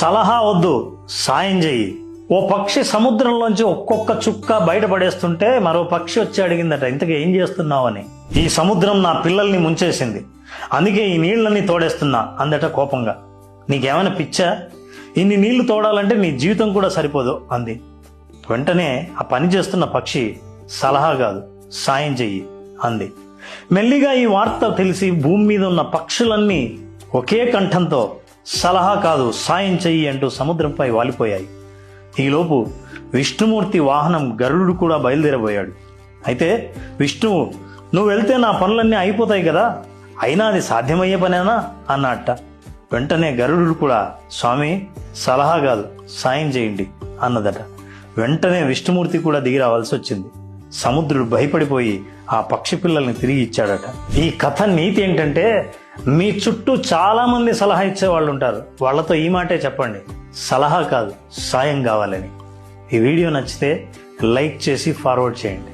సలహా వద్దు, సాయం చెయ్యి. ఓ పక్షి సముద్రంలోంచి ఒక్కొక్క చుక్క బయటపడేస్తుంటే మరో పక్షి వచ్చి అడిగిందట, ఇంతకీ ఏం చేస్తున్నావని. ఈ సముద్రం నా పిల్లల్ని ముంచేసింది, అందుకే ఈ నీళ్ళని తోడేస్తున్నా అందట కోపంగా. నీకేమైనా పిచ్చా? ఇన్ని నీళ్లు తోడాలంటే నీ జీవితం కూడా సరిపోదు అంది. వెంటనే ఆ పని చేస్తున్న పక్షి, సలహా కాదు, సాయం చెయ్యి అంది. మెల్లిగా ఈ వార్త తెలిసి భూమి మీద ఉన్న పక్షులన్నీ ఒకే కంఠంతో సలహా కాదు, సాయం చెయ్యి అంటూ సముద్రంపై వాలిపోయాయి. ఈలోపు విష్ణుమూర్తి వాహనం గరుడు కూడా బయలుదేరబోయాడు. అయితే విష్ణువు, నువ్వు వెళ్తే నా పనులన్నీ అయిపోతాయి కదా, అయినా అది సాధ్యమయ్యే పనేనా అన్నట్ట. వెంటనే గరుడు కూడా, స్వామి సలహా కాదు, సాయం చేయండి అన్నదట. వెంటనే విష్ణుమూర్తి కూడా దిగి రావాల్సి వచ్చింది. సముద్రుడు భయపడిపోయి ఆ పక్షి పిల్లల్ని తిరిగి ఇచ్చాడట. ఈ కథ నీతి ఏంటంటే, మీ చుట్టూ చాలా మంది సలహా ఇచ్చే వాళ్ళు ఉంటారు, వాళ్ళతో ఈ మాటే చెప్పండి, సలహా కాదు, సాయం కావాలని. ఈ వీడియో నచ్చితే లైక్ చేసి ఫార్వర్డ్ చేయండి.